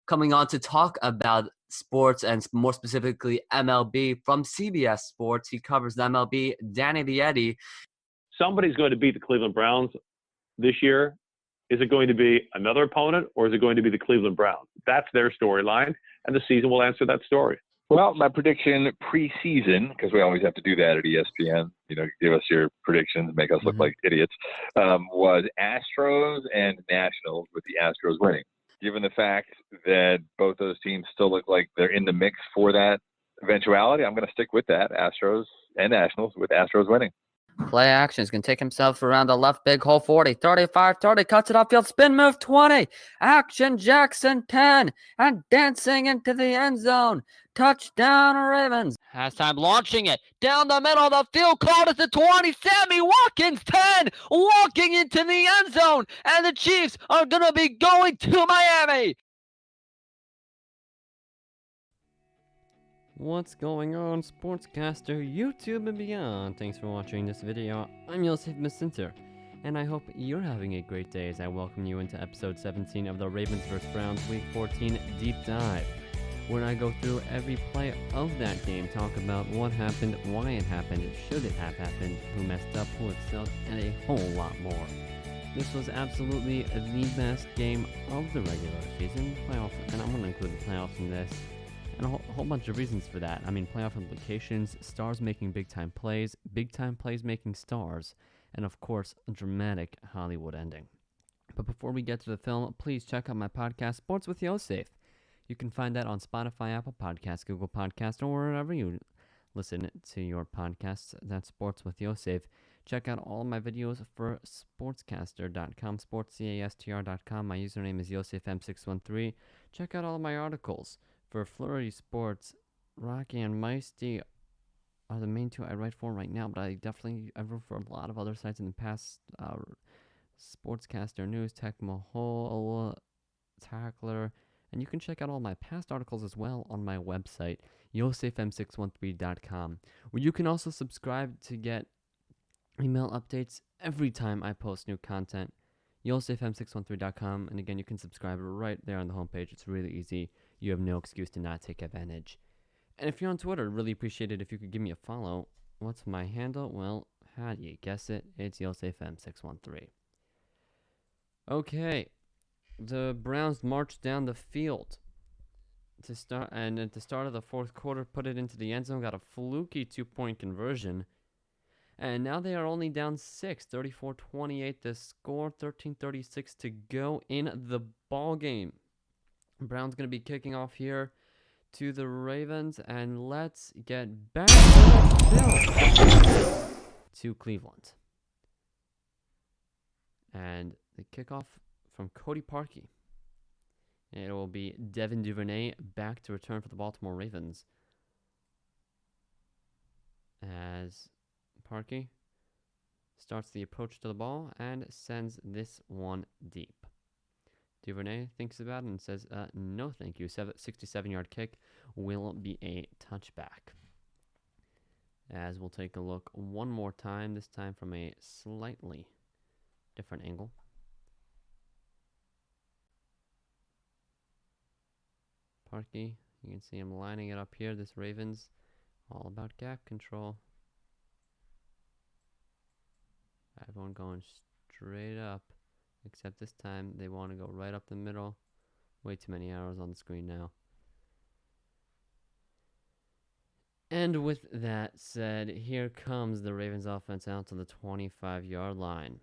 coming on to talk about sports and more specifically MLB from CBS Sports. He covers the MLB, Danny the Eddie. Somebody's going to beat the Cleveland Browns this year. Is it going to be another opponent, or is it going to be the Cleveland Browns? That's their storyline, and the season will answer that story. Well, my prediction preseason, because we always have to do that at ESPN, give us your predictions, make us look like idiots, was Astros and Nationals, with the Astros winning. Given the fact that both those teams still look like they're in the mix for that eventuality, I'm going to stick with that, Astros and Nationals, with Astros winning. Play action is going to take himself around the left big hole 40, 35, 30, cuts it upfield, spin move 20, action Jackson 10, and dancing into the end zone. Touchdown Ravens. Halftime launching it down the middle of the field, caught at the 20, Sammy Watkins 10, walking into the end zone, and the Chiefs are going to be going to Miami. What's going on, Sportscaster, YouTube, and beyond? Thanks for watching this video. I'm Yosef Masinter, and I hope you're having a great day as I welcome you into episode 17 of the Ravens vs. Browns Week 14 Deep Dive, where I go through every play of that game, talk about what happened, why it happened, should it have happened, who messed up, who excelled, and a whole lot more. This was absolutely the best game of the regular season, playoffs, and I'm going to include the playoffs in this. And a whole bunch of reasons for that. I mean, playoff implications, stars making big-time plays making stars, and of course, a dramatic Hollywood ending. But before we get to the film, please check out my podcast, Sports with Yosef. You can find that on Spotify, Apple Podcasts, Google Podcasts, or wherever you listen to your podcasts. That's Sports with Yosef. Check out all my videos for sportscaster.com, sportscastr.com. My username is YosefM613. Check out all my articles. For Flurry Sports, Rocky and Meisty are the main two I write for right now, but I wrote for a lot of other sites in the past. Sportscaster News, Tech Mahol, Tackler, and you can check out all my past articles as well on my website, yosefm613.com, where you can also subscribe to get email updates every time I post new content. yosefm613.com, and again, you can subscribe right there on the homepage. It's really easy. You have no excuse to not take advantage. And if you're on Twitter, I'd really appreciate it if you could give me a follow. What's my handle? Well, how do you guess it? It's YosefM613. Okay, the Browns marched down the field to start, and at the start of the fourth quarter, put it into the end zone, got a fluky 2-point conversion. And now they are only down 6, 34-28 the score, 13:36 to go in the ball game. Brown's going to be kicking off here to the Ravens, and let's get back to Cleveland. And the kickoff from Cody Parkey. It will be Devin Duvernay back to return for the Baltimore Ravens, as Parkey starts the approach to the ball and sends this one deep. Duvernay thinks about it and says, no thank you. 67-yard kick will be a touchback. As we'll take a look one more time, this time from a slightly different angle. Parkey, you can see him lining it up here. This Ravens, all about gap control. Everyone going straight up, except this time they want to go right up the middle. Way too many arrows on the screen now. And with that said, here comes the Ravens offense out to the 25-yard line.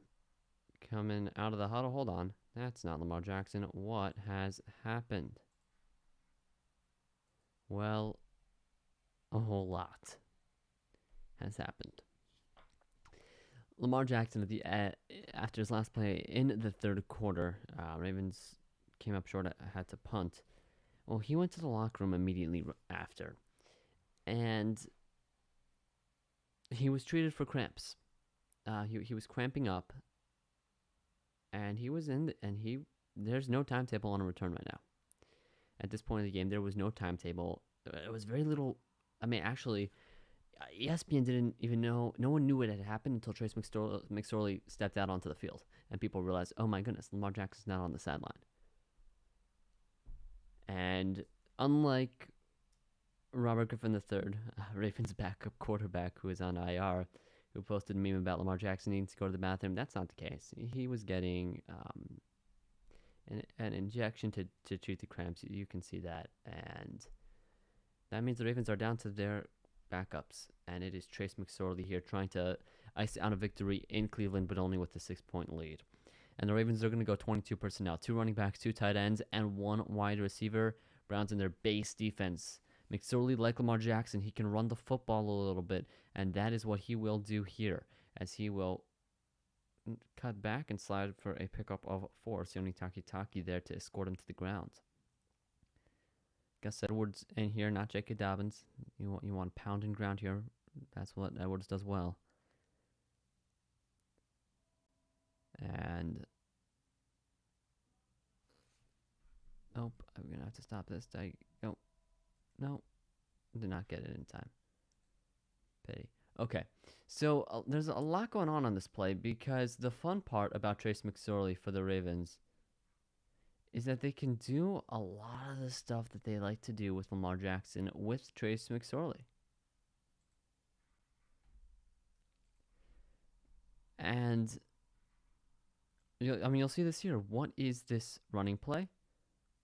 Coming out of the huddle. Hold on. That's not Lamar Jackson. What has happened? Well, a whole lot has happened. Lamar Jackson, after his last play in the third quarter, Ravens came up short, had to punt. Well, he went to the locker room immediately after, and he was treated for cramps. He was cramping up, and there's no timetable on a return right now. At this point in the game, there was no timetable. It was very little. I mean, actually, ESPN didn't even know. No one knew what had happened until Trace McSorley stepped out onto the field, and people realized, oh my goodness, Lamar Jackson's not on the sideline. unlike Robert Griffin III, Ravens backup quarterback who is on IR, who posted a meme about Lamar Jackson needing to go to the bathroom, that's not the case. He was getting an injection to treat the cramps. You can see that. And that means the Ravens are down to their backups. And it is Trace McSorley here trying to ice out a victory in Cleveland, but only with the 6-point lead. And the Ravens are going to go 22 personnel. 2 running backs, 2 tight ends, and 1 wide receiver. Browns in their base defense. McSorley, like Lamar Jackson, he can run the football a little bit, and that is what he will do here, as he will cut back and slide for a pickup of 4. Sione Takitaki there to escort him to the ground. Gus Edwards in here, not J.K. Dobbins. You want pound and ground here. That's what Edwards does well. And nope, I'm gonna have to stop this. No, did not get it in time. Pity. Okay, so there's a lot going on this play, because the fun part about Trace McSorley for the Ravens is that they can do a lot of the stuff that they like to do with Lamar Jackson with Trace McSorley. And you'll see this here. What is this running play?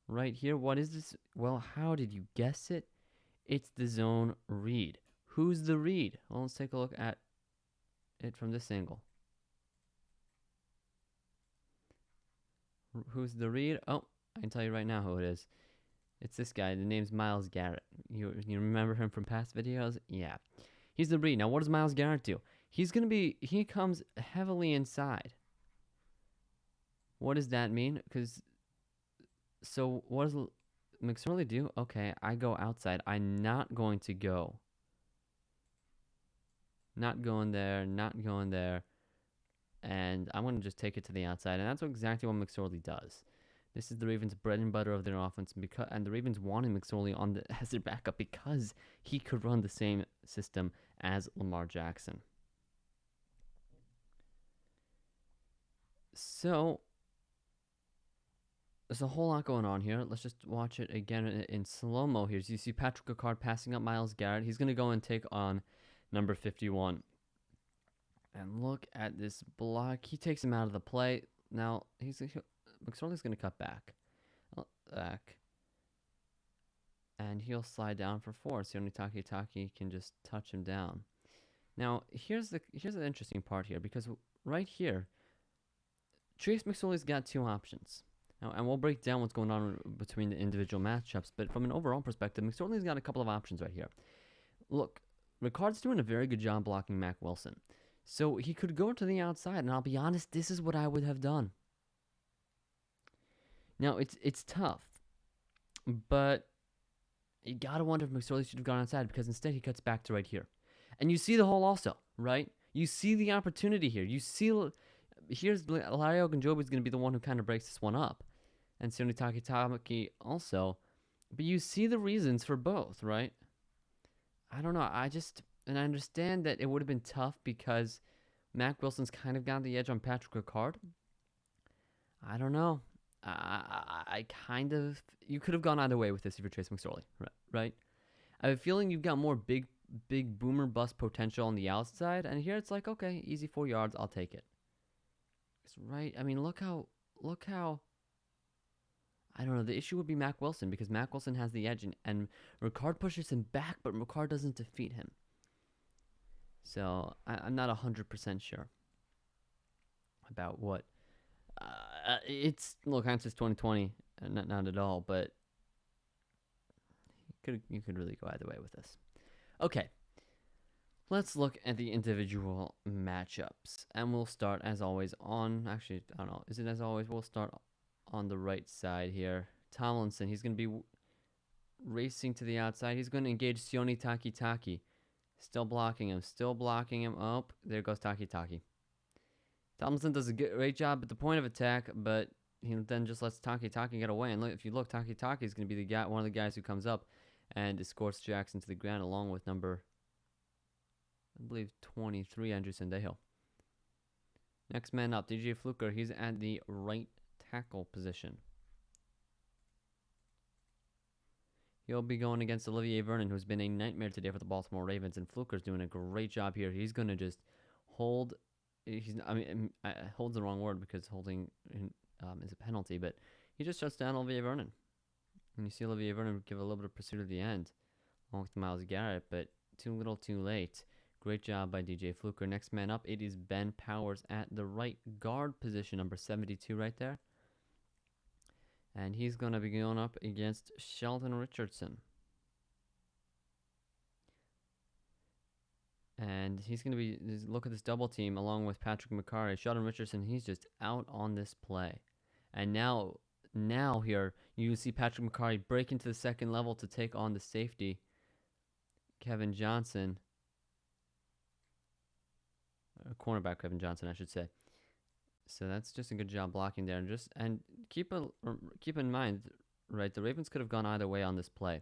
Right here, what is this? Well, how did you guess it? It's the zone read. Who's the read? Well, let's take a look at it from this angle. Who's the read? Oh, I can tell you right now who it is. It's this guy. The name's Myles Garrett. You remember him from past videos? Yeah. He's the read. Now, what does Myles Garrett do? He comes heavily inside. What does that mean? So what does McSorley do? Okay, I go outside. I'm not going to go. Not going there, not going there. And I'm going to just take it to the outside. And that's exactly what McSorley does. This is the Ravens' bread and butter of their offense. And the Ravens wanted McSorley as their backup because he could run the same system as Lamar Jackson. So there's a whole lot going on here. Let's just watch it again in slow-mo here. So you see Patrick Ricard passing up Myles Garrett. He's going to go and take on number 51. And look at this block. He takes him out of the play. Now, McSorley's going to cut back. And he'll slide down for 4. Sione Takitaki can just touch him down. Now, here's the interesting part here, because right here, Trace McSorley's got 2 options. Now, and we'll break down what's going on between the individual matchups, but from an overall perspective, McSorley's got a couple of options right here. Look, Ricard's doing a very good job blocking Mack Wilson. So he could go to the outside, and I'll be honest, this is what I would have done. Now, it's tough, but you gotta wonder if McSorley should have gone outside, because instead he cuts back to right here. And you see the hole also, right? You see the opportunity here. You see, here's Larry Ogunjobi is going to be the one who kind of breaks this one up. And Sione Takitaki also. But you see the reasons for both, right? I don't know. And I understand that it would have been tough because Mack Wilson's kind of got the edge on Patrick Ricard. I don't know. You could have gone either way with this if you're Trace McSorley, right? I have a feeling you've got more big boomer bust potential on the outside, and here it's like, okay, easy 4 yards, I'll take it. It's right. I mean, look how. I don't know. The issue would be Mack Wilson, because Mack Wilson has the edge, and Ricard pushes him back, but Ricard doesn't defeat him. So I'm not 100% sure about what. Look, hindsight's 2020, not at all, but you could really go either way with this. Okay, let's look at the individual matchups, and we'll start as always actually, I don't know, is it as always? We'll start on the right side here. Tomlinson, he's going to be racing to the outside. He's going to engage Sione Takitaki. Still blocking him. Oh, there goes Takitaki. Tomlinson does a great job at the point of attack, but he then just lets Takitaki get away. And if you look, Takitaki is going to be one of the guys who comes up and escorts Jackson to the ground, along with number, I believe, 23, Andrew Sendejo. Next man up, DJ Fluker. He's at the right tackle position. He'll be going against Olivier Vernon, who's been a nightmare today for the Baltimore Ravens, and Fluker's doing a great job here. He's going to just hold. Hold's the wrong word because holding is a penalty, but he just shuts down Olivier Vernon. And you see Olivier Vernon give a little bit of pursuit at the end, along with Myles Garrett, but too little, too late. Great job by DJ Fluker. Next man up, it is Ben Powers at the right guard position, number 72 right there. And he's going to be going up against Sheldon Richardson. And he's going to be, look at this double team along with Patrick McCarry. Sheldon Richardson, he's just out on this play. And now here, you see Patrick McCarry break into the second level to take on the safety, Kevin Johnson. Cornerback Kevin Johnson, I should say. So that's just a good job blocking there. And keep in mind, right, the Ravens could have gone either way on this play.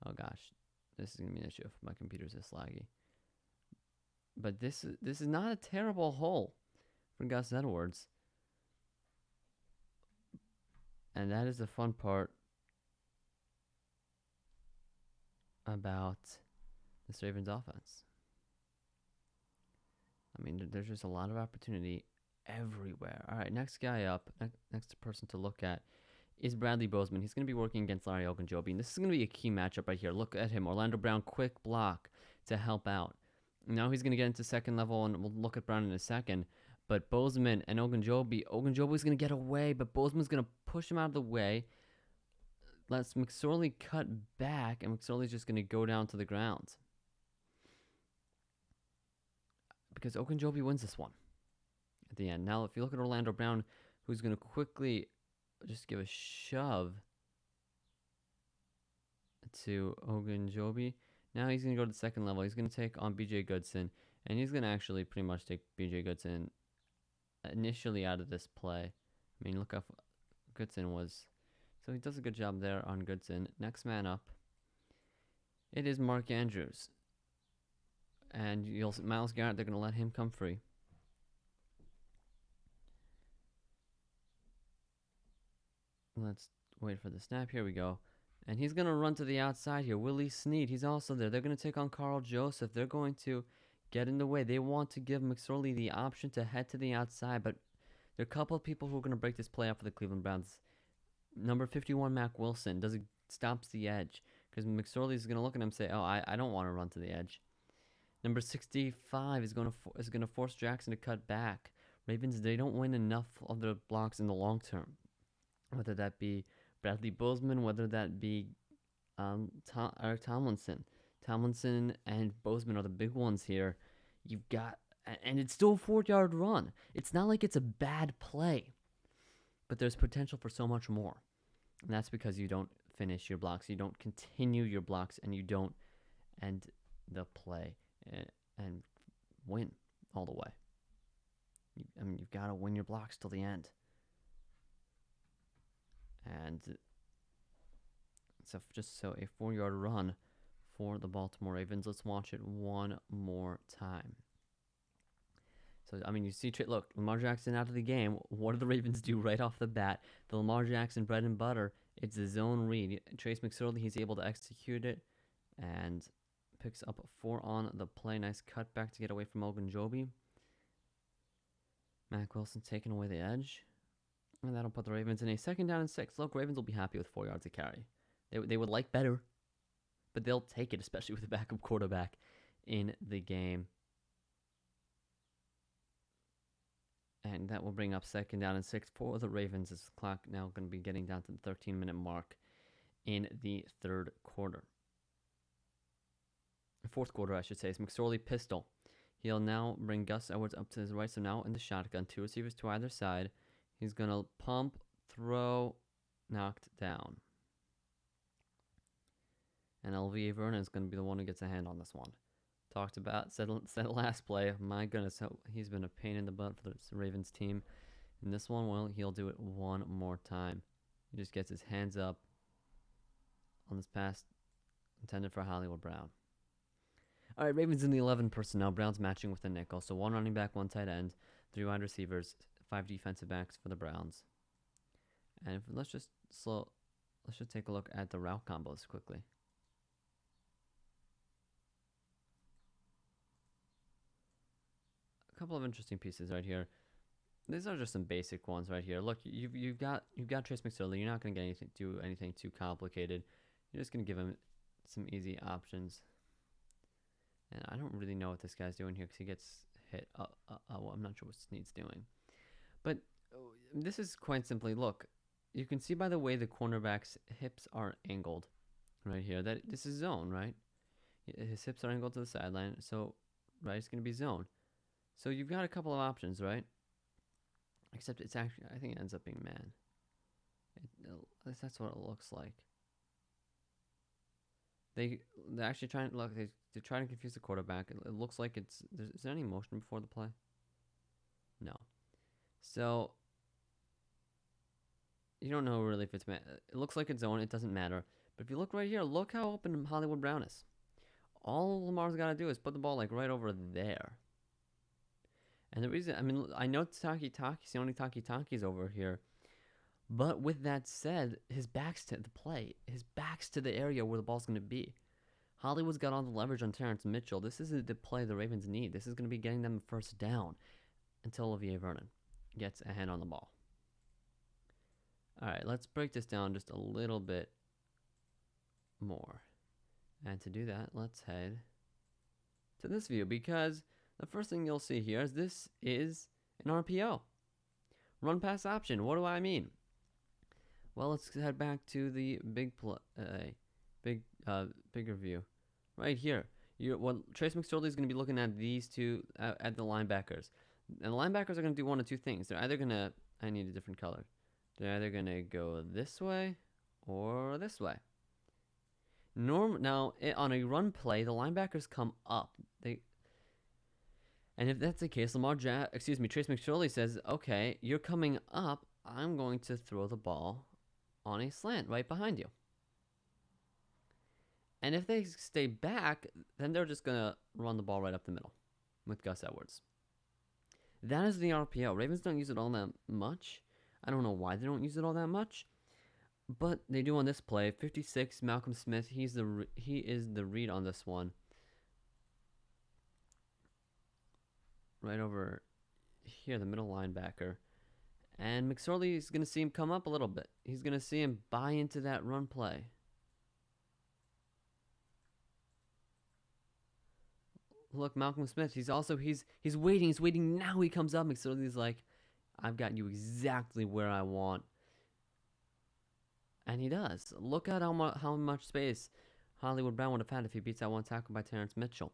Oh gosh, this is going to be an issue if my computer's this laggy. But this is not a terrible hole for Gus Edwards. And that is the fun part about this Ravens offense. I mean, there's just a lot of opportunity everywhere. All right, next guy up, next person to look at is Bradley Bozeman. He's going to be working against Larry Ogunjobi, and this is going to be a key matchup right here. Look at him. Orlando Brown, quick block to help out. Now he's going to get into second level, and we'll look at Brown in a second. But Bozeman and Ogunjobi's going to get away, but Bozeman's going to push him out of the way. Lets McSorley cut back, and McSorley's just going to go down to the ground. Because Ogunjobi wins this one at the end. Now, if you look at Orlando Brown, who's going to quickly just give a shove to Ogunjobi. Now he's going to go to the second level. He's going to take on B.J. Goodson, and he's going to actually pretty much take B.J. Goodson initially out of this play. I mean, look how Goodson was. So he does a good job there on Goodson. Next man up, it is Mark Andrews. And you'll see Myles Garrett, they're going to let him come free. Let's wait for the snap. Here we go. And he's going to run to the outside here. Willie Snead, he's also there. They're going to take on Carl Joseph. They're going to get in the way. They want to give McSorley the option to head to the outside, but there are a couple of people who are going to break this play up for the Cleveland Browns. Number 51, Mac Wilson, stops the edge because McSorley is going to look at him and say, oh, I don't want to run to the edge. Number 65 is going to force Jackson to cut back. Ravens, they don't win enough of their blocks in the long term. Whether that be Bradley Bozeman, whether that be Eric Tomlinson. Tomlinson and Bozeman are the big ones here. You've got, and it's still a 4-yard run. It's not like it's a bad play, but there's potential for so much more. And that's because you don't finish your blocks, you don't continue your blocks, and you don't end the play and win all the way. You've got to win your blocks till the end. And so a 4-yard run for the Baltimore Ravens. Let's watch it one more time. So, you see, look, Lamar Jackson out of the game. What do the Ravens do right off the bat? The Lamar Jackson bread and butter, it's the zone read. Trace McSorley, he's able to execute it and picks up 4 on the play. Nice cutback to get away from Ogunjobi. Mac Wilson taking away the edge. And that'll put the Ravens in a 2nd down and 6. Look, Ravens will be happy with 4 yards of carry. They would like better, but they'll take it, especially with the backup quarterback in the game. And that will bring up 2nd down and 6 for the Ravens. This clock now going to be getting down to the 13-minute mark in the 3rd quarter. 4th quarter, I should say. It's McSorley pistol. He'll now bring Gus Edwards up to his right, so now in the shotgun. 2 receivers to either side. He's going to pump, throw, knocked down. And Olivier Vernon is going to be the one who gets a hand on this one. Said last play, my goodness, he's been a pain in the butt for the Ravens team. In this one, well, he'll do it one more time. He just gets his hands up on this pass intended for Hollywood Brown. All right, Ravens in the 11 personnel. Browns matching with the nickel. So 1 running back, 1 tight end, 3 wide receivers, 5 defensive backs for the Browns. And let's just take a look at the route combos quickly. a couple of interesting pieces right here. These are just some basic ones right here. Look, you've got Trace McSorley. You're not gonna do anything too complicated. You're just gonna give him some easy options. And I don't really know what this guy's doing here because he gets hit. Well, I'm not sure what Snead's doing. But this is quite simply, look, you can see by the way the cornerback's hips are angled right here that this is zone, right? His hips are angled to the sideline, so right, it's going to be zone. So you've got a couple of options, right? Except it's actually, I think it ends up being man. At least that's what it looks like. They're actually trying to look. They're trying to confuse the quarterback. It looks like it's. Is there any motion before the play? No. So you don't know really if it's man. It looks like it's zone. It doesn't matter. But if you look right here, look how open Hollywood Brown is. All Lamar's got to do is put the ball like right over there. And the reason, I mean, I know Sione Takitaki's over here. But with that said, his back's to the play. His back's to the area where the ball's going to be. Hollywood's got all the leverage on Terrence Mitchell. This is the play the Ravens need. This is going to be getting them first down until Olivier Vernon gets a hand on the ball. All right, let's break this down just a little bit more. And to do that, let's head to this view because the first thing you'll see here is this is an RPO. Run pass option. What do I mean? Well, let's head back to the bigger view. Right here. Trace McSorley is going to be looking at these two, at the linebackers. And the linebackers are going to do one of two things. They're either going to, I need a different color. They're either going to go this way or this way. Now, on a run play, the linebackers come up. And if that's the case, Trace McSorley says, okay, you're coming up. I'm going to throw the ball on a slant right behind you. And if they stay back, then they're just going to run the ball right up the middle with Gus Edwards. That is the RPO. Ravens don't use it all that much. I don't know why they don't use it all that much. But they do on this play. 56, Malcolm Smith. He is the read on this one. Right over here, the middle linebacker. And McSorley is going to see him come up a little bit. He's going to see him buy into that run play. Look, Malcolm Smith, he's waiting. Now he comes up. McSorley's like, I've got you exactly where I want. And he does. Look at how much space Hollywood Brown would have had if he beats that one tackle by Terrence Mitchell.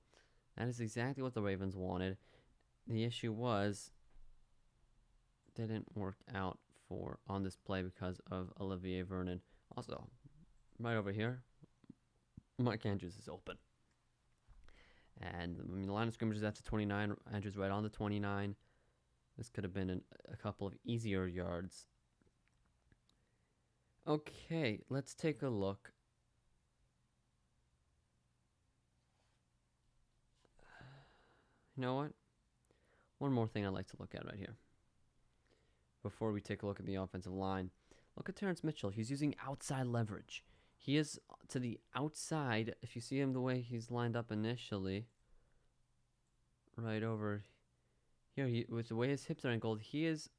That is exactly what the Ravens wanted. The issue was didn't work out on this play because of Olivier Vernon. Also, right over here, Mike Andrews is open. And I mean, the line of scrimmage is at the 29. Andrews right on the 29. This could have been a couple of easier yards. Okay, let's take a look. You know what? One more thing I'd like to look at right here. Before we take a look at the offensive line. Look at Terrence Mitchell. He's using outside leverage. He is to the outside. If you see him the way he's lined up initially. Right over here. With the way his hips are angled, he has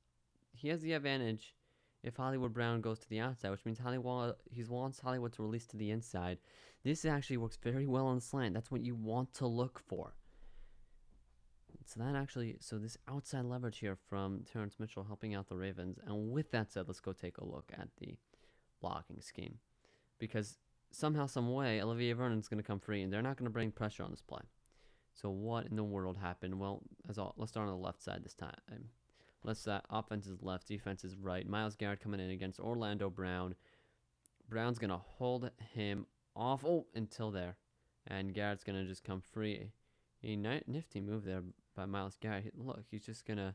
the advantage if Hollywood Brown goes to the outside, which means he wants Hollywood to release to the inside. This actually works very well on the slant. That's what you want to look for. So this outside leverage here from Terrence Mitchell helping out the Ravens. And with that said, let's go take a look at the blocking scheme. Because somehow, some way, Olivier Vernon's going to come free, and they're not going to bring pressure on this play. So what in the world happened? Well, let's start on the left side this time. Offense is left, defense is right. Myles Garrett coming in against Orlando Brown. Brown's going to hold him off until there. And Garrett's going to just come free. A nifty move there by Myles Garrett. Look, he's just going to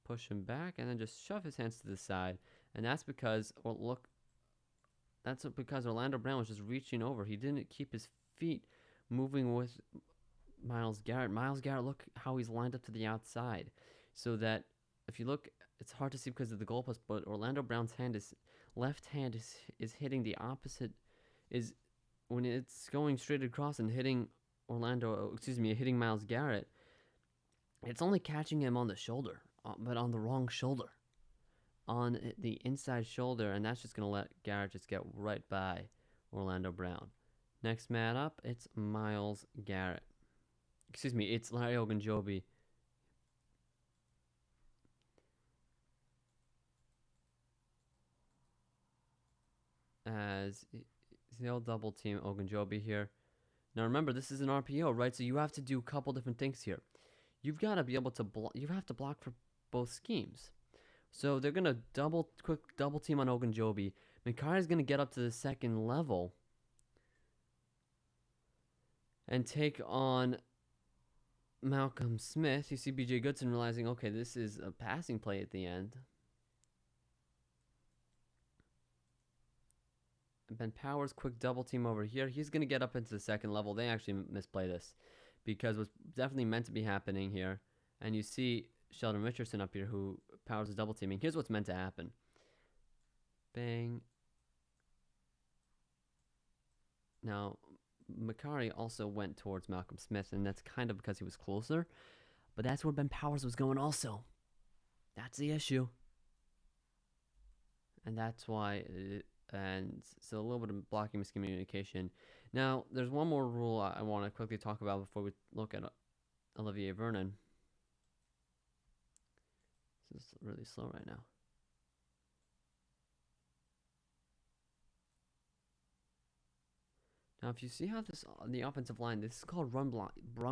push him back and then just shove his hands to the side. And that's because, Orlando Brown was just reaching over. He didn't keep his feet moving with Myles Garrett. Myles Garrett, look how he's lined up to the outside. So that if you look, it's hard to see because of the goalpost, but Orlando Brown's left hand is hitting the opposite, is when it's going straight across and hitting hitting Myles Garrett, It's only catching him on the shoulder, but on the wrong shoulder. On the inside shoulder, and that's just going to let Garrett just get right by Orlando Brown. Next man up, it's Myles Garrett. Excuse me, it's Larry Ogunjobi. As they'll double team Ogunjobi here. Now remember, this is an RPO, right? So you have to do a couple different things here. You've got to be able to you have to block for both schemes. So they're gonna quick double team on Ogunjobi. Mekari's gonna get up to the second level and take on Malcolm Smith. You see BJ Goodson realizing, okay, this is a passing play at the end. Ben Powers, quick double team over here. He's gonna get up into the second level. They actually misplay this because what's definitely meant to be happening here, and you see Sheldon Richardson up here who Powers is double teaming. Here's what's meant to happen. Bang. Now, Mekari also went towards Malcolm Smith, and that's kind of because he was closer. But that's where Ben Powers was going also. That's the issue. And that's why, and so a little bit of blocking miscommunication. Now, there's one more rule I want to quickly talk about before we look at Olivier Vernon. This is really slow right now. Now, if you see how the offensive line, this is called run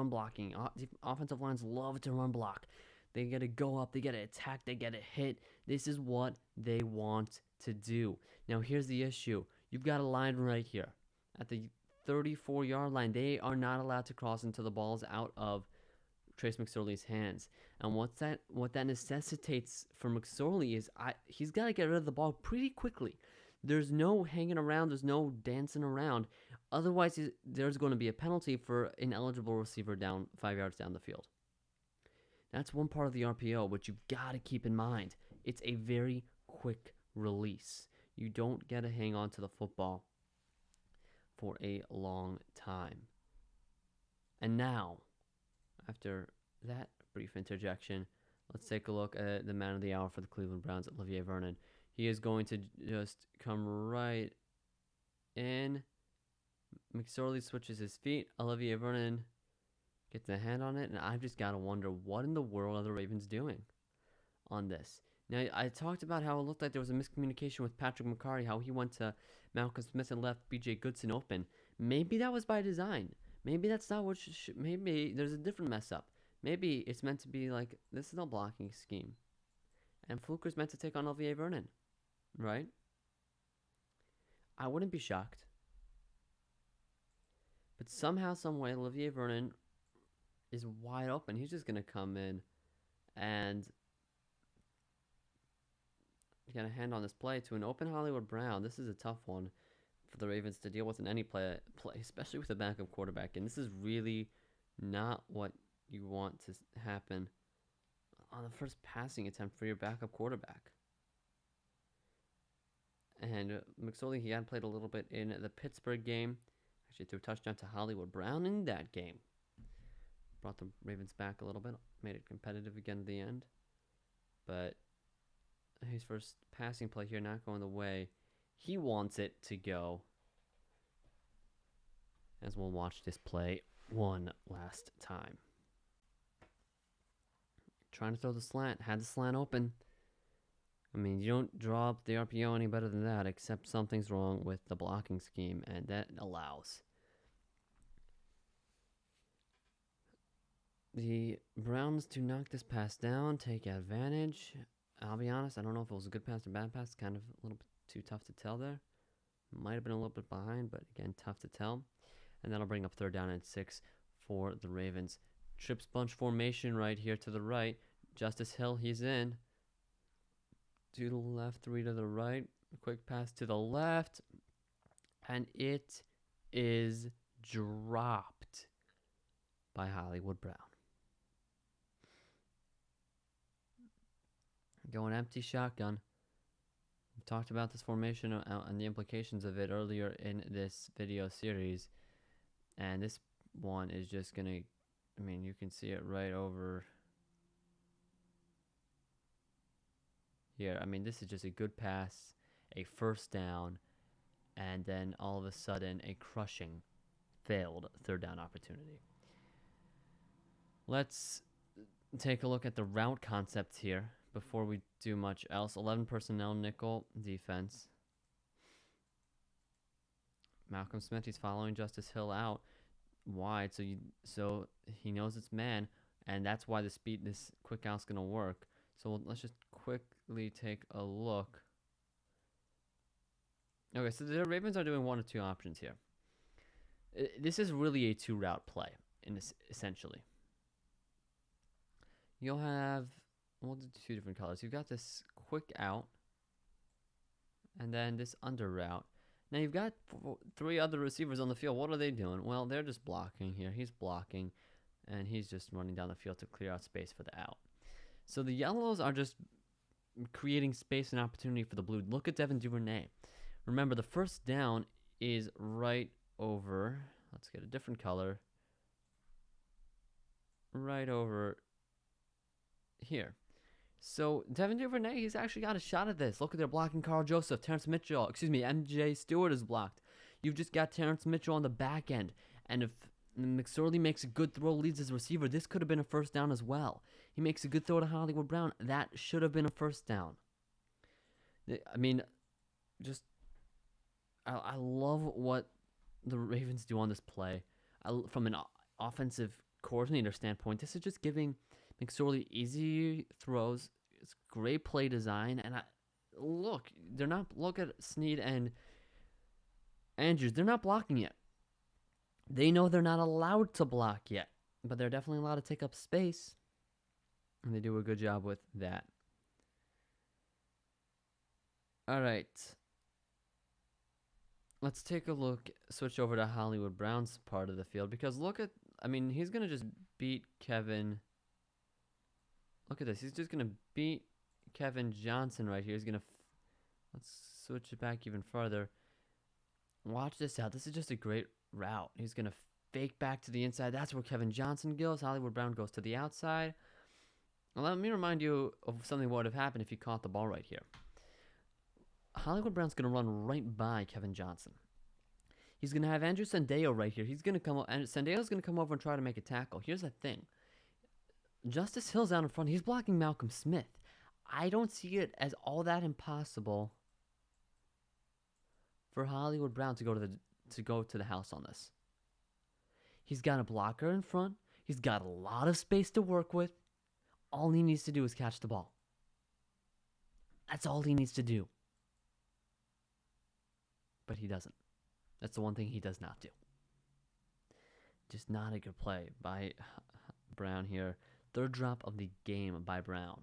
blocking. The offensive lines love to run block. They get to go up, they get to attack, they get to hit. This is what they want to do. Now, here's the issue. You've got a line right here at the 34-yard line. They are not allowed to cross until the ball's out of Trace McSorley's hands. And what that necessitates for McSorley is he's got to get rid of the ball pretty quickly. There's no hanging around. There's no dancing around. Otherwise, there's going to be a penalty for an ineligible receiver down 5 yards down the field. That's one part of the RPO, which you've got to keep in mind. It's a very quick release. You don't get to hang on to the football for a long time. And now, after that brief interjection, let's take a look at the man of the hour for the Cleveland Browns, Olivier Vernon. He is going to just come right in. McSorley switches his feet. Olivier Vernon gets a hand on it, and I've just got to wonder what in the world are the Ravens doing on this. Now, I talked about how it looked like there was a miscommunication with Patrick Mekari, how he went to Malcolm Smith and left BJ Goodson open. Maybe that was by design. Maybe that's not what maybe there's a different mess up. Maybe it's meant to be like, this is a blocking scheme. And Fluker's meant to take on Olivier Vernon, right? I wouldn't be shocked. But somehow, some way, Olivier Vernon is wide open. He's just going to come in and get a hand on this play to an open Hollywood Brown. This is a tough one for the Ravens to deal with in any play, especially with a backup quarterback. And this is really not what you want to happen on the first passing attempt for your backup quarterback. And McSorley, he had played a little bit in the Pittsburgh game. Actually threw a touchdown to Hollywood Brown in that game. Brought the Ravens back a little bit. Made it competitive again at the end. But his first passing play here not going the way he wants it to go. As we'll watch this play one last time. Trying to throw the slant. Had the slant open. I mean, you don't draw up the RPO any better than that, except something's wrong with the blocking scheme, and that allows. The Browns to knock this pass down, take advantage. I'll be honest, I don't know if it was a good pass or bad pass. Kind of a little bit too tough to tell there. Might have been a little bit behind, but again, tough to tell. And that'll bring up 3rd down and 6 for the Ravens. Trips bunch formation right here to the right. Justice Hill, he's in. 2 to the left, 3 to the right. A quick pass to the left. And it is dropped by Hollywood Brown. Going empty shotgun. We talked about this formation and the implications of it earlier in this video series. And this one is just going to, I mean, you can see it right over here. I mean, this is just a good pass, a first down, and then all of a sudden a crushing failed third down opportunity. Let's take a look at the route concept here before we do much else. 11 personnel nickel defense. Malcolm Smith, he's following Justice Hill out wide, so he knows it's man, and that's why this quick out's gonna work. So let's just quickly take a look. Okay, so the Ravens are doing one of two options here. This is really a two-route play, essentially. You'll have, we'll do two different colors. You've got this quick out, and then this under route. Now you've got three other receivers on the field. What are they doing? Well, they're just blocking here. He's blocking, and he's just running down the field to clear out space for the out. So the yellows are just creating space and opportunity for the blue. Look at Devin Duvernay. Remember, the first down is right over. Let's get a different color. Right over here. So Devin Duvernay, he's actually got a shot at this. Look at, they're blocking Carl Joseph. Terrence Mitchell, MJ Stewart is blocked. You've just got Terrence Mitchell on the back end. And if McSorley makes a good throw, leads his receiver, this could have been a first down as well. He makes a good throw to Hollywood Brown. That should have been a first down. I mean, just, I love what the Ravens do on this play. From an offensive coordinator standpoint, this is just giving McSorley easy throws. It's great play design, and look at Snead and Andrews. They're not blocking yet. They know they're not allowed to block yet, but they're definitely allowed to take up space, and they do a good job with that. All right. Let's take a look, switch over to Hollywood Brown's part of the field, because he's going to just beat Kevin. Look at this. He's just going to beat Kevin Johnson right here. He's going to, let's switch it back even further. Watch this out. This is just a great route. He's going to fake back to the inside. That's where Kevin Johnson goes. Hollywood Brown goes to the outside. Well, let me remind you of something that would have happened if he caught the ball right here. Hollywood Brown's going to run right by Kevin Johnson. He's going to have Andrew Sendejo right here. He's going to come and Sendejo's going to come over and try to make a tackle. Here's the thing. Justice Hill's out in front. He's blocking Malcolm Smith. I don't see it as all that impossible for Hollywood Brown to go to the house on this. He's got a blocker in front. He's got a lot of space to work with. All he needs to do is catch the ball. That's all he needs to do. But he doesn't. That's the one thing he does not do. Just not a good play by Brown here. Third drop of the game by Brown.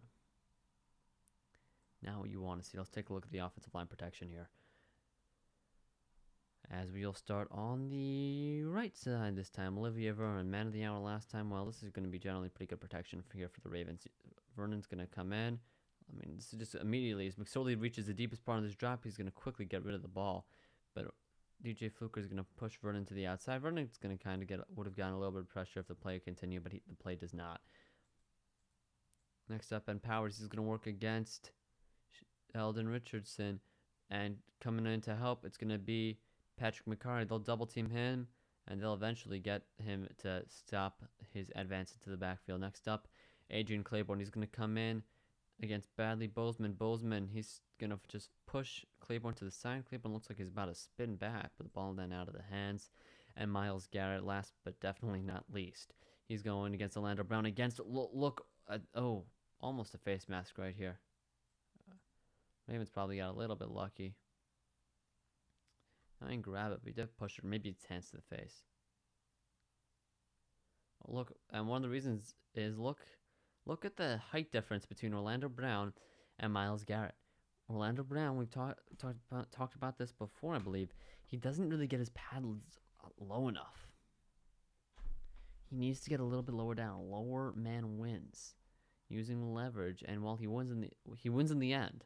Now what you want to see. Let's take a look at the offensive line protection here. As we'll start on the right side this time. Olivier Vernon, man of the hour last time. Well, this is going to be generally pretty good protection here for the Ravens. Vernon's going to come in. This is just immediately, as McSorley reaches the deepest part of this drop, he's going to quickly get rid of the ball. But DJ Fluker is going to push Vernon to the outside. Vernon's going to kind of would have gotten a little bit of pressure if the play continued, but the play does not. Next up, Ben Powers is going to work against Eldon Richardson. And coming in to help, it's going to be Patrick McCarthy. They'll double team him, and they'll eventually get him to stop his advance into the backfield. Next up, Adrian Claiborne. He's going to come in against Bradley Bozeman. Bozeman, he's going to just push Claiborne to the side. Claiborne looks like he's about to spin back, but the ball then out of the hands. And Myles Garrett, last but definitely not least. He's going against Orlando Brown against, almost a face mask right here. Ravens probably got a little bit lucky. I didn't grab it, but he did push it. Maybe it's hands to the face. Look, and one of the reasons is look at the height difference between Orlando Brown and Myles Garrett. Orlando Brown, we've talked about this before, I believe. He doesn't really get his pads low enough. He needs to get a little bit lower down. Lower man wins, using leverage, and while he wins in the end.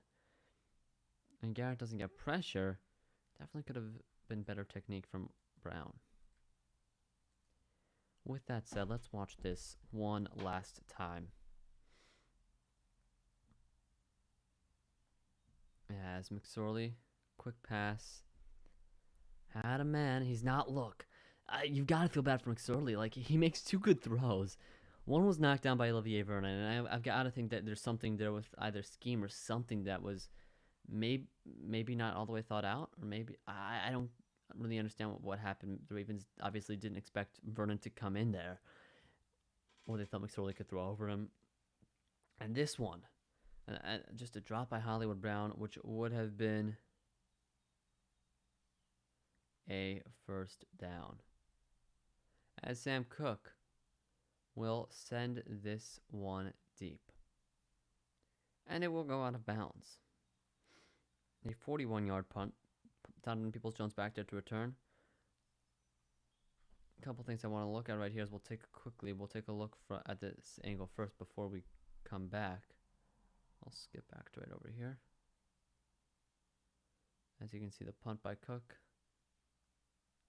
And Garrett doesn't get pressure. Definitely could have been better technique from Brown. With that said, let's watch this one last time. As McSorley, quick pass. Had a man. He's not. Look, you've got to feel bad for McSorley. Like, he makes 2 good throws. One was knocked down by Olivier Vernon, and I've got to think that there's something there with either scheme or something that was maybe not all the way thought out, or maybe I don't really understand what happened. The Ravens obviously didn't expect Vernon to come in there, or they thought McSorley could throw over him. And this one, just a drop by Hollywood Brown, which would have been a first down. As Sam Cook will send this one deep. And it will go out of bounds. A 41-yard punt. Donovan Peoples-Jones back there to return. A couple things I want to look at right here is we'll take a look at this angle first before we come back. I'll skip back to right over here. As you can see, the punt by Cook.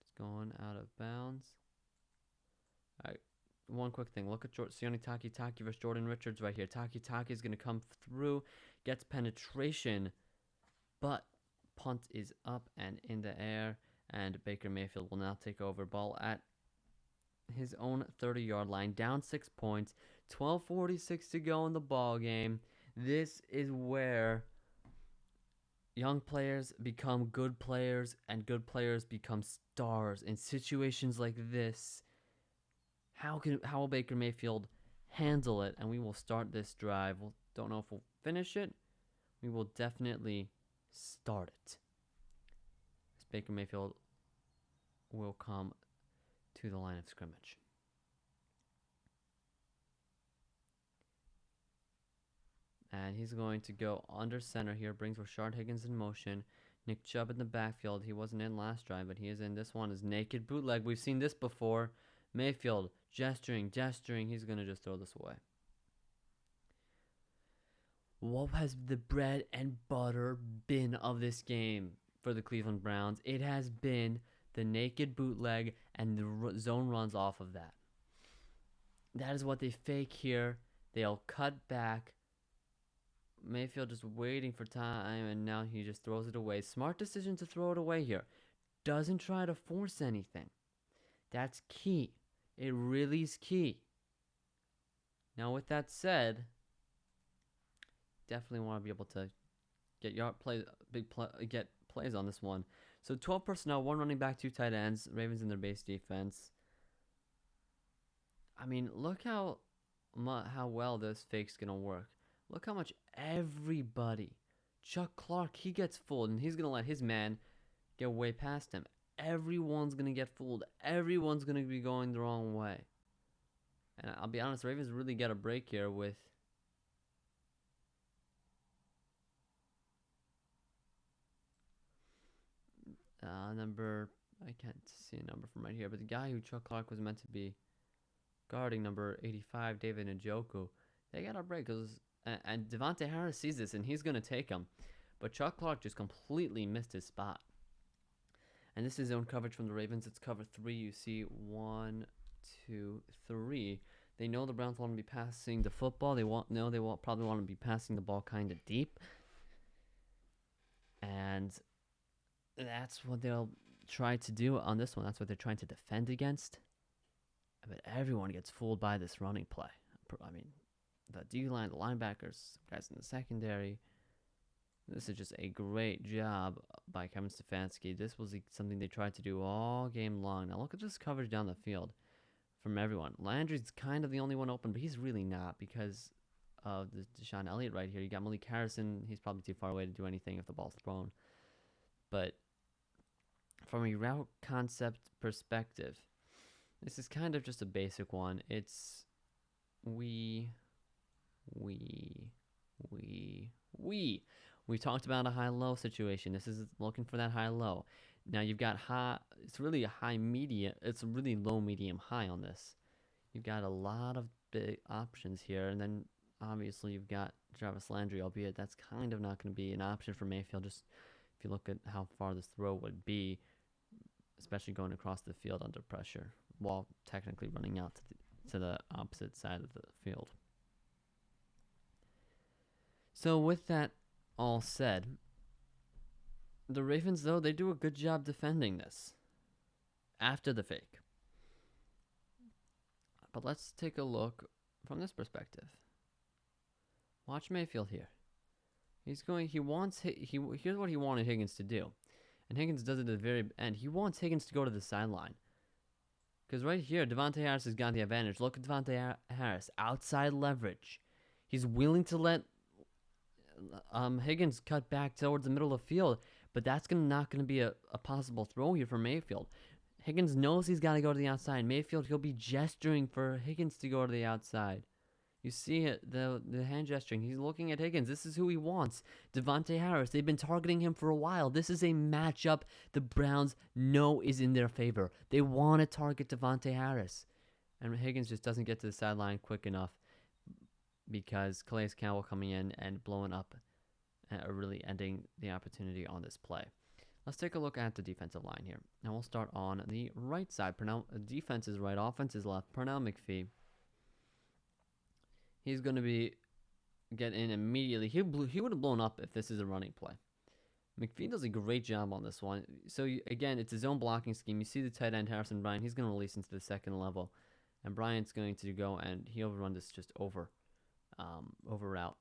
It's going out of bounds. All right. One quick thing. Look at Sione Takitaki versus Jordan Richards right here. Takitaki is going to come through, gets penetration, but punt is up and in the air, and Baker Mayfield will now take over. Ball at his own 30-yard line, down 6 points, 12:46 to go in the ball game. This is where young players become good players, and good players become stars. In situations like this, how will Baker Mayfield handle it? And we will start this drive. We don't know if we'll finish it. We will definitely start it. As Baker Mayfield will come to the line of scrimmage. And he's going to go under center here. Brings Rashard Higgins in motion. Nick Chubb in the backfield. He wasn't in last drive, but he is in this one. Is naked bootleg. We've seen this before. Mayfield gesturing. He's going to just throw this away. What has the bread and butter been of this game for the Cleveland Browns? It has been the naked bootleg and the zone runs off of that. That is what they fake here. They'll cut back. Mayfield just waiting for time, and now he just throws it away. Smart decision to throw it away here. Doesn't try to force anything. That's key. It really is key. Now, with that said, definitely want to be able to get get plays on this one. So 12 personnel, 1 running back, 2 tight ends. Ravens in their base defense. I mean, look how well this fake's gonna work. Look how much everybody, Chuck Clark, he gets fooled, and he's gonna let his man get way past him. Everyone's gonna get fooled. Everyone's gonna be going the wrong way. And I'll be honest, Ravens really get a break here with number, I can't see a number from right here, but the guy who Chuck Clark was meant to be guarding, number 85, David Njoku, they got a break. And Devontae Harris sees this, and he's going to take him. But Chuck Clark just completely missed his spot. And this is zone coverage from the Ravens. It's cover 3. You see 1, 2, 3. They know the Browns want to be passing the football. They probably want to be passing the ball kind of deep. And that's what they'll try to do on this one. That's what they're trying to defend against. But everyone gets fooled by this running play. I mean, the D-line, the linebackers, guys in the secondary. This is just a great job by Kevin Stefanski. This was something they tried to do all game long. Now look at this coverage down the field from everyone. Landry's kind of the only one open, but he's really not because of the Deshaun Elliott right here. You got Malik Harrison. He's probably too far away to do anything if the ball's thrown. But from a route concept perspective, this is kind of just a basic one. It's we talked about a high-low situation. This is looking for that high-low. Now you've got high. It's really a high-medium. It's a really low-medium-high on this. You've got a lot of big options here, and then obviously you've got Jarvis Landry, albeit that's kind of not going to be an option for Mayfield. Just if you look at how far this throw would be, especially going across the field under pressure, while technically running out to the opposite side of the field. So with that all said, The Ravens, though, they do a good job defending this after the fake. But let's take a look from this perspective. Watch Mayfield here. He's going. Here's what he wanted Higgins to do, and Higgins does it at the very end. He wants Higgins to go to the sideline, because right here, Davante Harris has got the advantage. Look at Davante Harris, outside leverage. He's willing to let Higgins cut back towards the middle of the field, but that's not going to be a possible throw here for Mayfield. Higgins knows he's got to go to the outside. Mayfield, he'll be gesturing for Higgins to go to the outside. You see it, the hand gesturing. He's looking at Higgins. This is who he wants. Davante Harris. They've been targeting him for a while. This is a matchup the Browns know is in their favor. They want to target Davante Harris. And Higgins just doesn't get to the sideline quick enough because Calais Campbell coming in and blowing up, really ending the opportunity on this play. Let's take a look at the defensive line here. And we'll start on the right side. Defense is right, offense is left. Pernell McPhee. He's going to be getting in immediately. He would have blown up if this is a running play. McPhee does a great job on this one. So, again, it's his own blocking scheme. You see the tight end, Harrison Bryant. He's going to release into the second level. And Bryant's going to go and he'll run this just over route.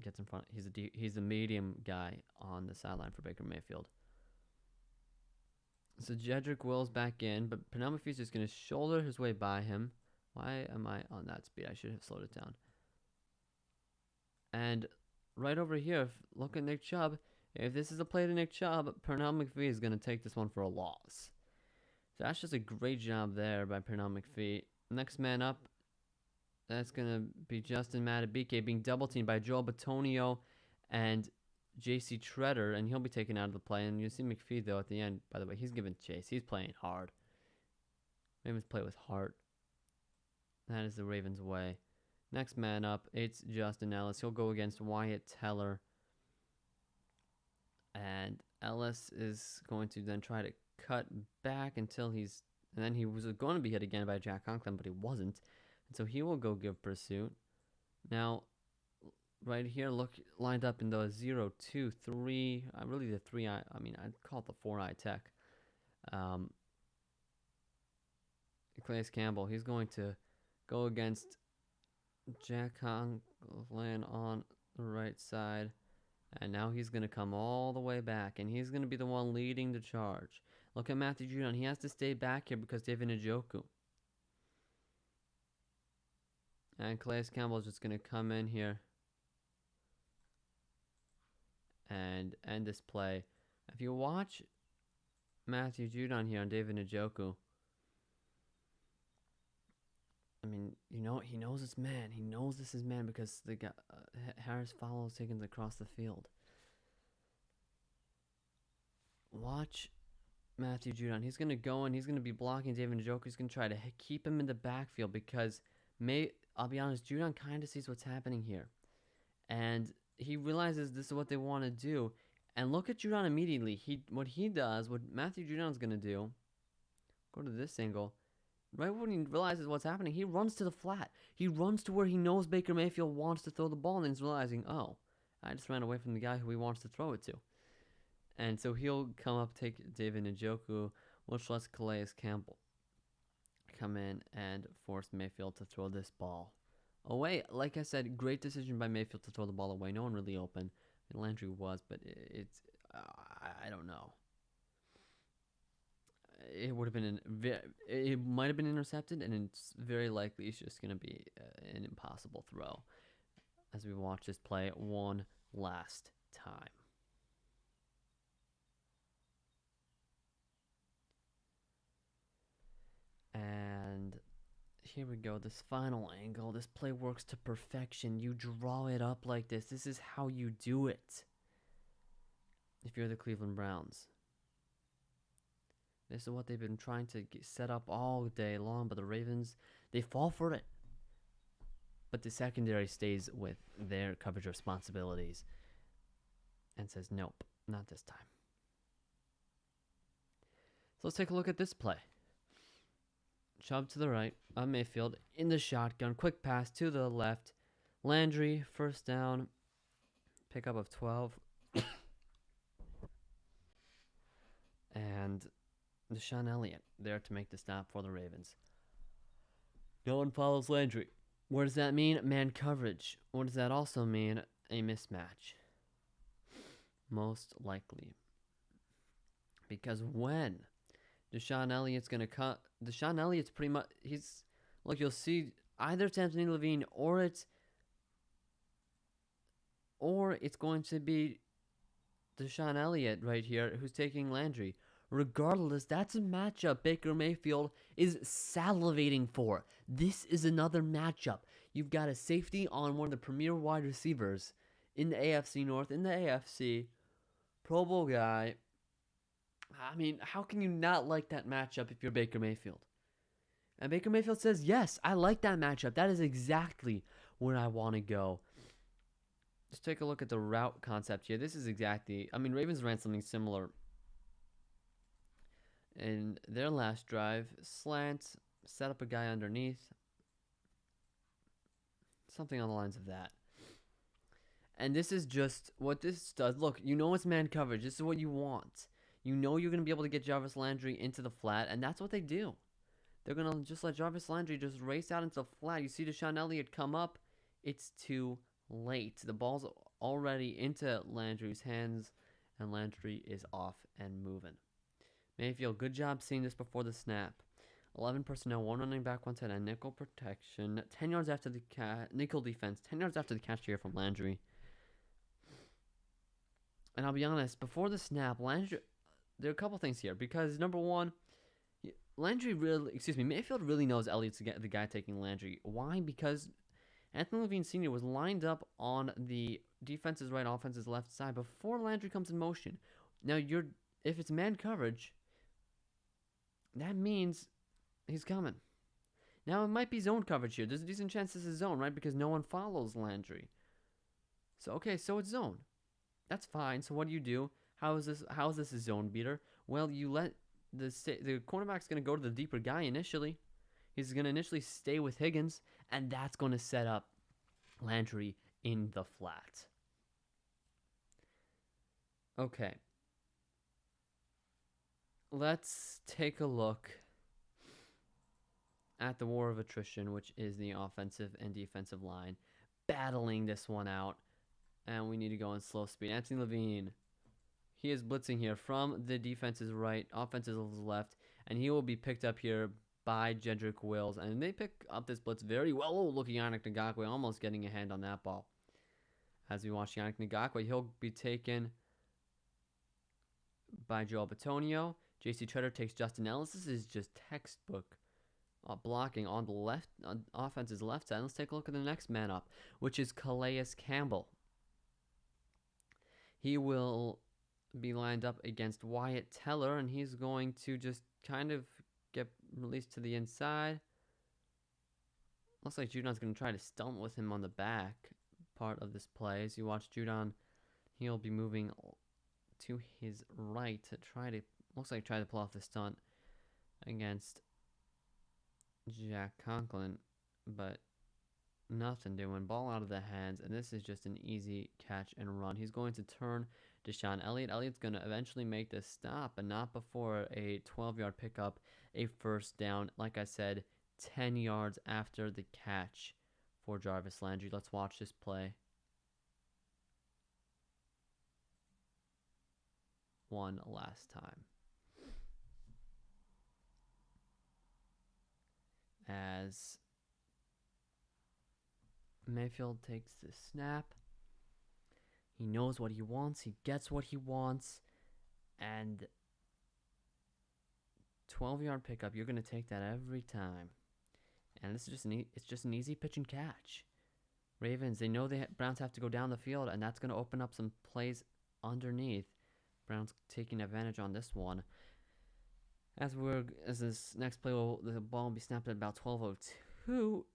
Gets in front. He's the medium guy on the sideline for Baker Mayfield. So Jedrick Wills back in, but Pernell McPhee's just going to shoulder his way by him. Why am I on that speed? I should have slowed it down. And right over here, look at Nick Chubb. If this is a play to Nick Chubb, Pernell McPhee is going to take this one for a loss. So that's just a great job there by Pernell McPhee. Next man up, that's going to be Justin Madubuike being double teamed by Joel Bitonio and J.C. Treader, and he'll be taken out of the play. And you see McPhee, though, at the end. By the way, he's giving chase. He's playing hard. Ravens play with heart. That is the Ravens' way. Next man up, it's Justin Ellis. He'll go against Wyatt Teller. And Ellis is going to then try to cut back until he's... And then he was going to be hit again by Jack Conklin, but he wasn't. And so he will go give pursuit. Now, right here, look, lined up in the 0, 2, 3. Really the 3-eye. I mean, I'd call it the 4-eye tech. Calais Campbell, he's going to go against Jack Conklin on the right side. And now he's going to come all the way back. And he's going to be the one leading the charge. Look at Matthew Judon. He has to stay back here because David Njoku. And Calais Campbell is just going to come in here and end this play. If you watch Matthew Judon here on David Njoku, I mean, you know, he knows it's man. He knows this is man because the guy, Harris follows Higgins across the field. Watch Matthew Judon. He's going to go and he's going to be blocking David Njoku. He's going to try to keep him in the backfield because I'll be honest, Judon kind of sees what's happening here. And he realizes this is what they want to do. And look at Judon immediately. What Matthew Judon's going to do, go to this angle. Right when he realizes what's happening, he runs to the flat. He runs to where he knows Baker Mayfield wants to throw the ball, and he's realizing, oh, I just ran away from the guy who he wants to throw it to. And so he'll come up, take David Njoku, which lets Calais Campbell come in and force Mayfield to throw this ball away. Like I said, great decision by Mayfield to throw the ball away. No one really open. And Landry was, but I don't know. It would have been it might have been intercepted, and it's very likely it's just going to be an impossible throw as we watch this play one last time. And here we go, this final angle. This play works to perfection. You draw it up like this. This is how you do it if you're the Cleveland Browns. This is what they've been trying to set up all day long, but the Ravens, they fall for it. But the secondary stays with their coverage responsibilities and says, nope, not this time. So let's take a look at this play. Chubb to the right, Mayfield in the shotgun, quick pass to the left. Landry, first down, pickup of 12. Deshaun Elliott there to make the stop for the Ravens. No one follows Landry. What does that mean? Man coverage. What does that also mean? A mismatch. Most likely. Because when Deshaun Elliott's going to cut, Deshaun Elliott's pretty much, look, you'll see either it's Anthony Levine or it's going to be Deshaun Elliott right here who's taking Landry. Regardless, that's a matchup Baker Mayfield is salivating for. This is another matchup. You've got a safety on one of the premier wide receivers in the AFC North, in the AFC, Pro Bowl guy. I mean, how can you not like that matchup if you're Baker Mayfield? And Baker Mayfield says, yes, I like that matchup. That is exactly where I want to go. Just take a look at the route concept here. This is exactly, I mean, Ravens ran something similar in their last drive. Slant, set up a guy underneath. Something on the lines of that. And this is just what this does. Look, you know it's man coverage. This is what you want. You know you're going to be able to get Jarvis Landry into the flat, and that's what they do. They're going to just let Jarvis Landry just race out into the flat. You see Deshaun Elliott come up. It's too late. The ball's already into Landry's hands, and Landry is off and moving. Mayfield, good job seeing this before the snap. 11 personnel, 1 running back, 1 tight end, nickel protection. 10 yards after the nickel defense. 10 yards after the catch here from Landry. And I'll be honest, before the snap, Landry, there are a couple things here. Because, number one, Mayfield really knows Elliott's the guy taking Landry. Why? Because Anthony Levine Sr. was lined up on the defense's right, offense's left side before Landry comes in motion. Now, if it's man coverage, that means he's coming. Now, it might be zone coverage here. There's a decent chance this is zone, right? Because no one follows Landry. So, okay, so it's zone. That's fine. So what do? How is this a zone beater? Well, you let the cornerback's going to go to the deeper guy initially. He's going to initially stay with Higgins, and that's going to set up Landry in the flat. Okay. Let's take a look at the war of attrition, which is the offensive and defensive line battling this one out. And we need to go in slow speed. Anthony Levine, he is blitzing here from the defense's right, offense's left, and he will be picked up here by Jedrick Wills. And they pick up this blitz very well. Oh, looking Yannick Ngakoue almost getting a hand on that ball. As we watch Yannick Ngakoue, he'll be taken by Joel Bitonio. J.C. Treader takes Justin Ellis. This is just textbook blocking on the left, on offense's left side. Let's take a look at the next man up, which is Calais Campbell. He will be lined up against Wyatt Teller, and he's going to just kind of get released to the inside. Looks like Judon's going to try to stunt with him on the back part of this play. As you watch Judon, he'll be moving to his right to try to pull off the stunt against Jack Conklin, but nothing doing. Ball out of the hands, and this is just an easy catch and run. He's going to turn Deshaun Elliott. Elliott's going to eventually make this stop, but not before a 12-yard pickup, a first down. Like I said, 10 yards after the catch for Jarvis Landry. Let's watch this play. One last time. As Mayfield takes the snap, he knows what he wants, he gets what he wants, and 12-yard pickup, you're going to take that every time. And this is just an easy pitch and catch. Ravens, they know Browns have to go down the field, and that's going to open up some plays underneath. Browns taking advantage on this one. As this next play, the ball will be snapped at about 12:02.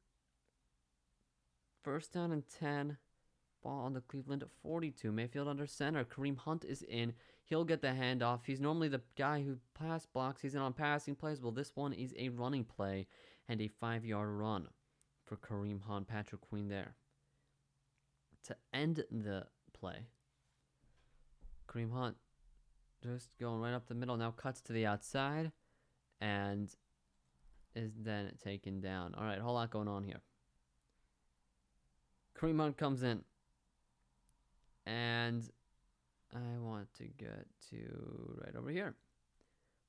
First down and 10. Ball on the Cleveland 42. Mayfield under center. Kareem Hunt is in. He'll get the handoff. He's normally the guy who pass blocks. He's in on passing plays. Well, this one is a running play and a 5-yard run for Kareem Hunt. Patrick Queen there to end the play. Kareem Hunt just going right up the middle. Now cuts to the outside. and is then taken down. All right, a whole lot going on here. Kareem Hunt comes in, and I want to get to right over here.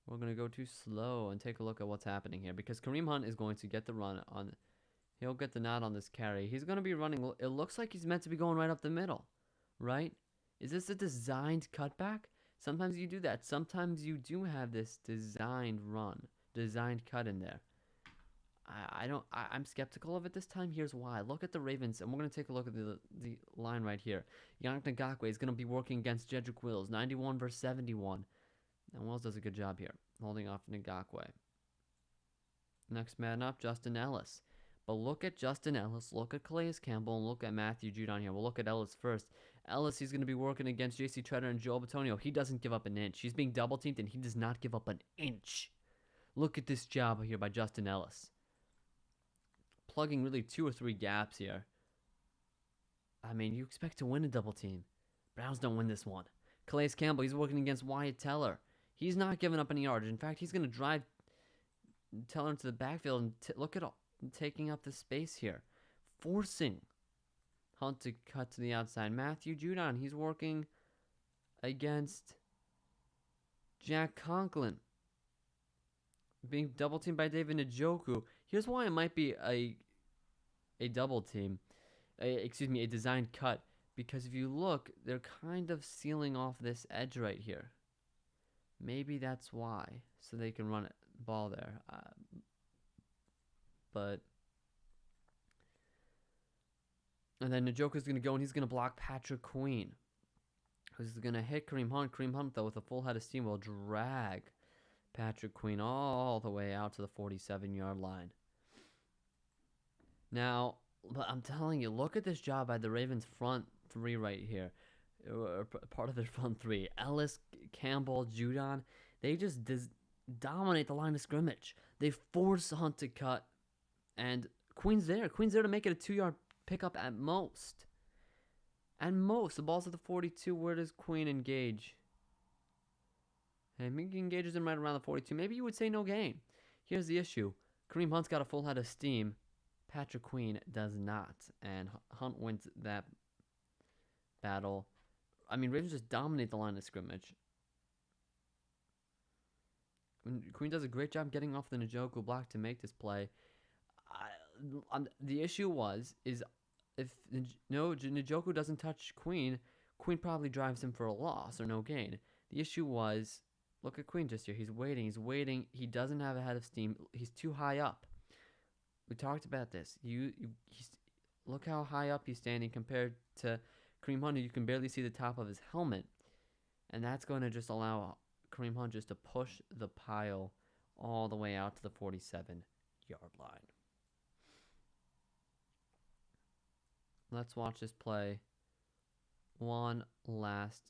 We're going to go too slow and take a look at what's happening here, because Kareem Hunt is going to get the run on. He'll get the nod on this carry. He's going to be running. It looks like he's meant to be going right up the middle, right? Is this a designed cutback? Sometimes you do that. Sometimes you do have this designed run, designed cut in there. I'm skeptical of it this time. Here's why. Look at the Ravens, and we're going to take a look at the line right here. Yannick Ngakoue is going to be working against Jedrick Wills, 91 versus 71. And Wills does a good job here, holding off Ngakoue. Next man up, Justin Ellis. But look at Justin Ellis, look at Calais Campbell, and look at Matthew Judon here. We'll look at Ellis first. Ellis, he's going to be working against J.C. Treader and Joel Bitonio. He doesn't give up an inch. He's being double-teamed, and he does not give up an inch. Look at this job here by Justin Ellis. Plugging really 2 or 3 gaps here. I mean, you expect to win a double team. Browns don't win this one. Calais Campbell, he's working against Wyatt Teller. He's not giving up any yardage. In fact, he's going to drive Teller into the backfield and look at all, taking up the space here. Forcing Hunt to cut to the outside. Matthew Judon, he's working against Jack Conklin. Being double teamed by David Njoku. Here's why it might be a double team. A designed cut. Because if you look, they're kind of sealing off this edge right here. Maybe that's why. So they can run a ball there. And then Njoku's going to go and he's going to block Patrick Queen, who's going to hit Kareem Hunt. Kareem Hunt, though, with a full head of steam, will drag Patrick Queen all the way out to the 47-yard line. Now, but I'm telling you, look at this job by the Ravens' front three right here. Part of their front three. Ellis, Campbell, Judon. They just dominate the line of scrimmage. They force Hunt to cut. And Queen's there. Queen's there to make it a 2-yard pickup at most. At most. The ball's at the 42. Where does Queen engage? And he engages him right around the 42. Maybe you would say no gain. Here's the issue. Kareem Hunt's got a full head of steam. Patrick Queen does not. And Hunt wins that battle. I mean, Ravens just dominate the line of scrimmage. Queen does a great job getting off the Njoku block to make this play. The issue is if Njoku doesn't touch Queen, Queen probably drives him for a loss or no gain. The issue was, look at Queen just here. He's waiting. He doesn't have a head of steam. He's too high up. We talked about this. Look how high up he's standing compared to Kareem Hunt. You can barely see the top of his helmet. And that's going to just allow Kareem Hunt just to push the pile all the way out to the 47-yard line. Let's watch this play one last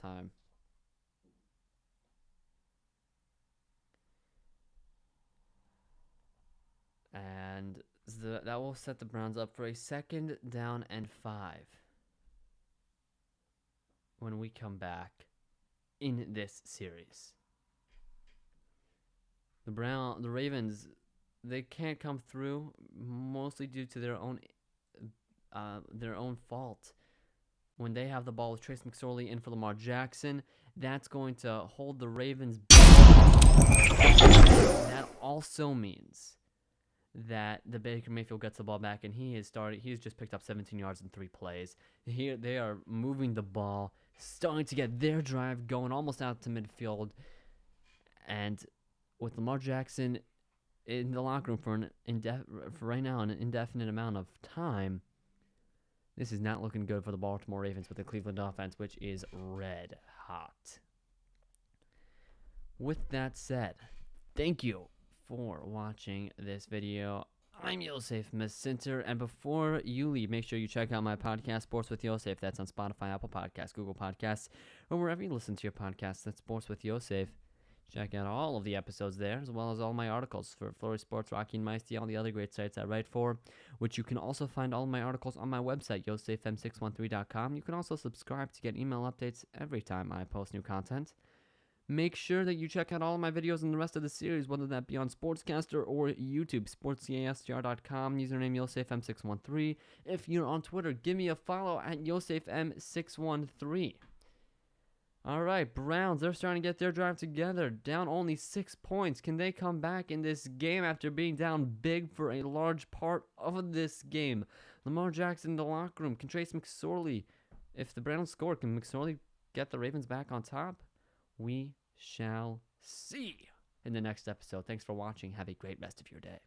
time. And that will set the Browns up for a 2nd down and 5 when we come back in this series. The Ravens, they can't come through mostly due to their own fault. When they have the ball with Trace McSorley in for Lamar Jackson, that's going to hold the Ravens back. That also means that the Baker Mayfield gets the ball back, and he's just picked up 17 yards in 3 plays. Here they are moving the ball, starting to get their drive going almost out to midfield, and with Lamar Jackson in the locker room for right now an indefinite amount of time, this is not looking good for the Baltimore Ravens with the Cleveland offense, which is red hot. With that said, thank you for watching this video. I'm Yosef Masinter, and before you leave, make sure you check out my podcast, Sports with Yosef. That's on Spotify, Apple Podcasts, Google Podcasts, or wherever you listen to your podcasts. That's Sports with Yosef. Check out all of the episodes there, as well as all my articles for Florida Sports, Rocky and Meisty, all the other great sites I write for, which you can also find all of my articles on my website, yosefm613.com. You can also subscribe to get email updates every time I post new content. Make sure that you check out all of my videos in the rest of the series, whether that be on Sportscaster or YouTube, sportscastr.com, username YosefM613. If you're on Twitter, give me a follow at YosefM613. All right, Browns, they're starting to get their drive together. Down only 6 points. Can they come back in this game after being down big for a large part of this game? Lamar Jackson in the locker room. Can Trace McSorley, if the Browns score, can McSorley get the Ravens back on top? We shall see in the next episode. Thanks for watching. Have a great rest of your day.